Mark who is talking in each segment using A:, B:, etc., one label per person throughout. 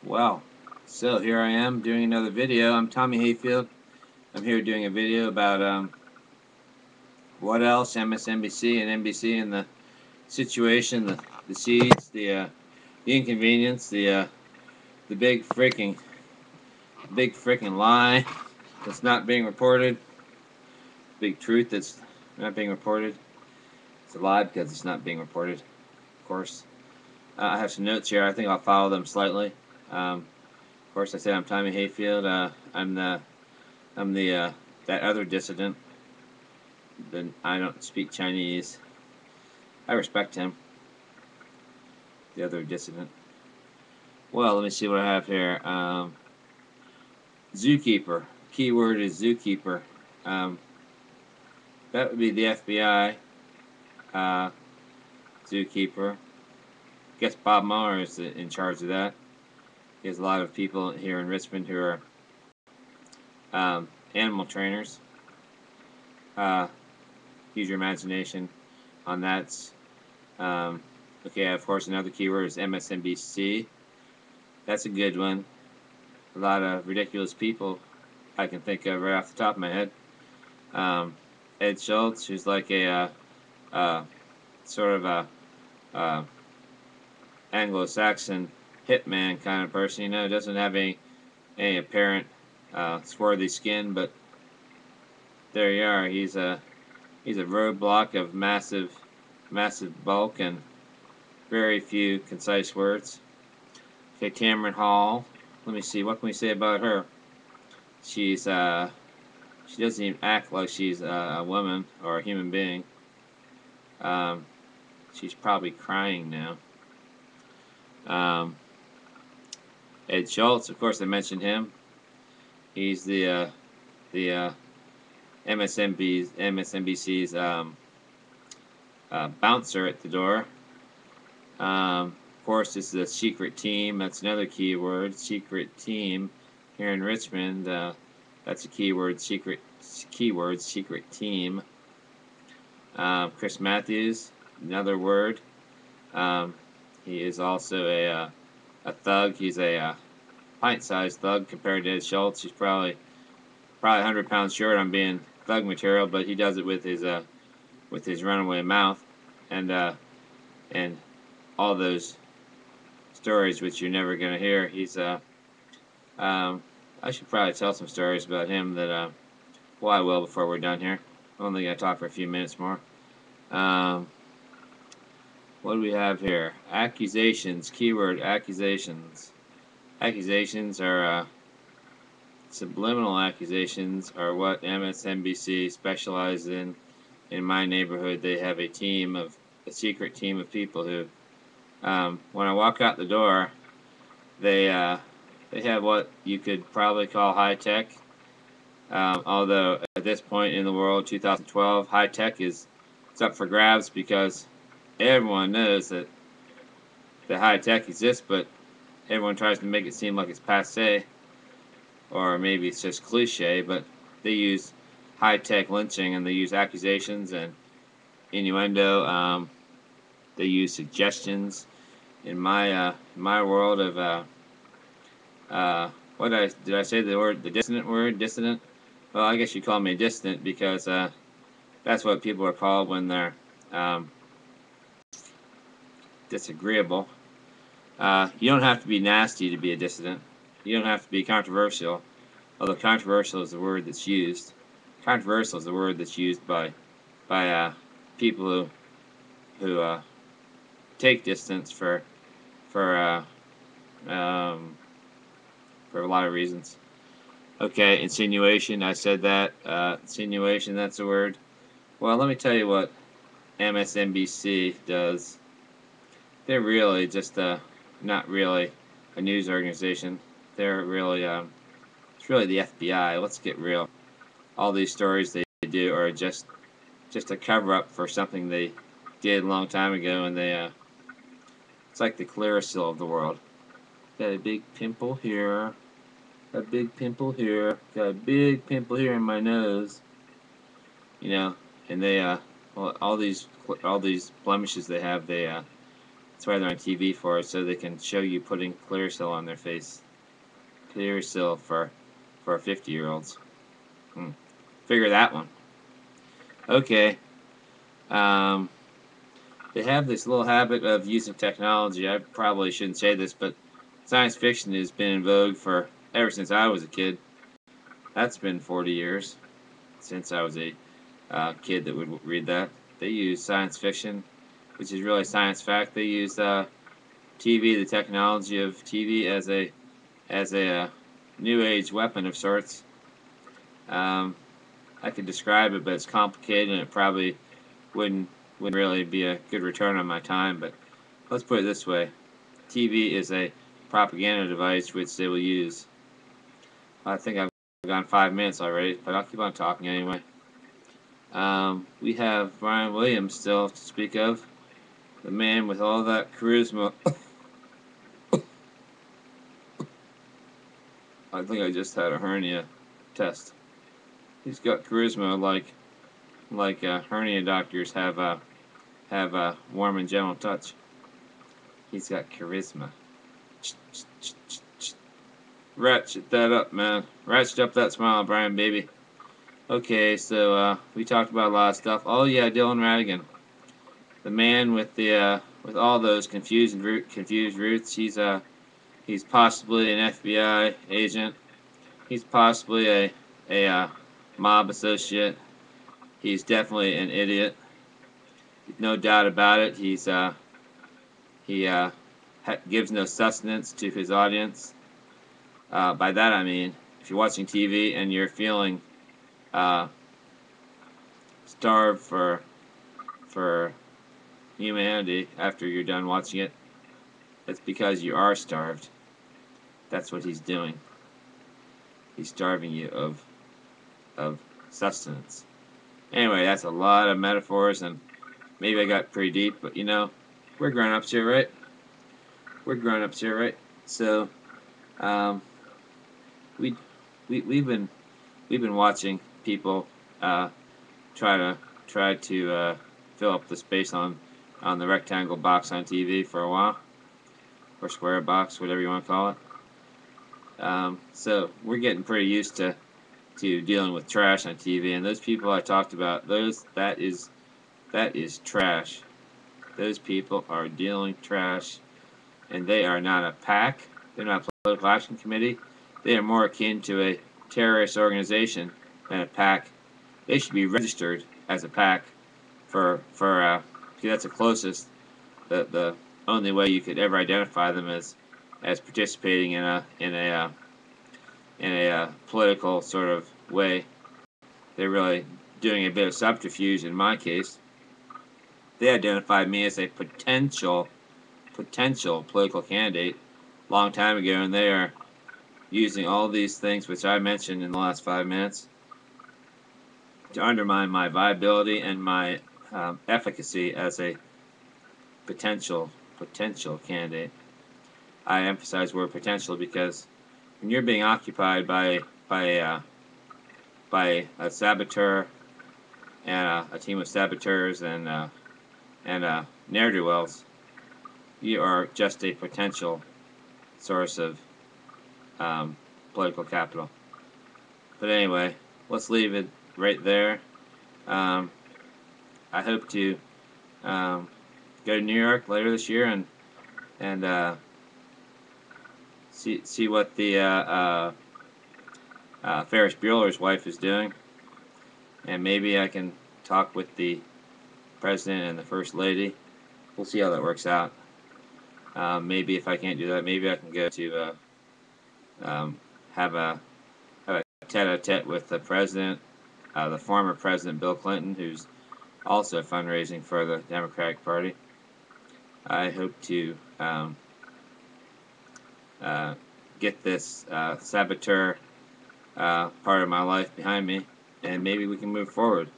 A: Well, so here I am doing another video. I'm Tommy Hayfield. I'm here doing a video about what else, MSNBC and NBC, and the situation, the seeds, the inconvenience, the big freaking lie that's not being reported, big truth that's not being reported. It's a lie because it's not being reported, of course. I have some notes here. I think I'll follow them slightly. Of course, I said I'm Tommy Hayfield. I'm the that other dissident. Then I don't speak Chinese. I respect him. The other dissident. Well, let me see what I have here. Zookeeper. Keyword is zookeeper. Um, that would be the FBI. Zookeeper. Guess Bob Mueller is in charge of that. He has a lot of people here in Richmond who are animal trainers. Use your imagination on that. Okay, of course, another keyword is MSNBC. That's a good one. A lot of ridiculous people I can think of right off the top of my head. Ed Schultz, who's like a sort of a Anglo-Saxon hitman kind of person, doesn't have any apparent swarthy skin, but there you are. He's a roadblock of massive bulk and very few concise words. Okay, Cameron Hall. Let me see. What can we say about her? She doesn't even act like she's a woman or a human being. She's probably crying now. Ed Schultz, of course, I mentioned him. He's the MSNBC's bouncer at the door. Of course, this is a secret team. That's another keyword. Secret team here in Richmond. That's a keyword. Secret team. Chris Matthews, another word. He is also a thug. He's a pint-sized thug compared to Ed Schultz. He's probably 100 pounds short on being thug material, but he does it with his runaway mouth and all those stories which you're never gonna hear. He's I should probably tell some stories about him that well, I will before we're done here. I'm only gonna talk for a few minutes more. What do we have here? Accusations. Keyword accusations. Accusations are subliminal accusations are what MSNBC specializes in. In my neighborhood, they have a secret team of people who, when I walk out the door, they have what you could probably call high tech. Although at this point in the world, 2012, high tech is up for grabs because everyone knows that the high tech exists, but everyone tries to make it seem like it's passé, or maybe it's just cliche. But they use high-tech lynching, and they use accusations and innuendo. They use suggestions. In my world of did I say the dissonant word? Dissident? Well, I guess you call me dissident because that's what people are called when they're disagreeable. You don't have to be nasty to be a dissident. You don't have to be controversial, although controversial is the word that's used. Controversial is the word that's used by people who take distance for a lot of reasons. Okay, insinuation. I said that. Insinuation. That's a word. Well, let me tell you what MSNBC does. They're really just not really a news organization. They're really it's really the FBI. Let's get real. All these stories they do are just a cover up for something they did a long time ago, and it's like the Clearasil of the world. Got a big pimple here. Got a big pimple here. Got a big pimple here in my nose. And they well, all these blemishes they have, it's That's why they're on TV for, so they can show you putting Clearasil on their face. Clearasil for 50-year-olds. Figure that one. Okay. They have this little habit of using technology. I probably shouldn't say this, but science fiction has been in vogue for ever since I was a kid. That's been 40 years since I was a kid that would read that. They use science fiction, which is really science fact. They use TV, the technology of TV, as a new age weapon of sorts. I could describe it, but it's complicated, and it probably wouldn't really be a good return on my time. But let's put it this way: TV is a propaganda device which they will use. I think I've gone 5 minutes already, but I'll keep on talking anyway. We have Brian Williams still to speak of, the man with all that charisma. I think I just had a hernia test. He's got charisma like hernia doctors have a warm and gentle touch. He's got charisma. Ratchet that up, man. Ratchet up that smile, Brian, baby. Okay, so we talked about a lot of stuff. Oh yeah, Dylan Ratigan, the man with the with all those confused roots. He's possibly an FBI agent. He's possibly a mob associate. He's definitely an idiot. No doubt about it. He gives no sustenance to his audience. By that I mean, if you're watching TV and you're feeling starved for humanity after you're done watching it, it's because you are starved. That's what he's doing. He's starving you of sustenance. Anyway, that's a lot of metaphors, and maybe I got pretty deep, but you know, we're grown-ups here, right? We're grown-ups here, right? So, we've been watching people try to fill up the space on the rectangle box on TV for a while, or square box, whatever you want to call it. So we're getting pretty used to dealing with trash on TV, and those people I talked about, that is trash. Those people are dealing trash, and they are not a PAC. They're not a political action committee. They are more akin to a terrorist organization than a PAC. They should be registered as a PAC because that's the closest, the only way you could ever identify them as participating in a political sort of way. They're really doing a bit of subterfuge in my case. They identified me as a potential political candidate a long time ago, and they are using all these things which I mentioned in the last 5 minutes to undermine my viability and my efficacy as a potential candidate. I emphasize the word potential because when you're being occupied by a saboteur and a team of saboteurs and ne'er-do-wells, you are just a potential source of political capital. But anyway, let's leave it right there. I hope to go to New York later this year and see what the Ferris Bueller's wife is doing, and maybe I can talk with the president and the first lady. We'll see how that works out. Maybe if I can't do that, maybe I can go to have a tete-a-tete with the president, the former president Bill Clinton, who's also fundraising for the Democratic Party. I hope to get this saboteur part of my life behind me, and maybe we can move forward.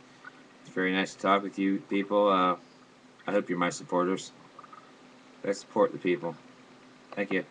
A: It's very nice to talk with you people. I hope you're my supporters. I support the people. Thank you.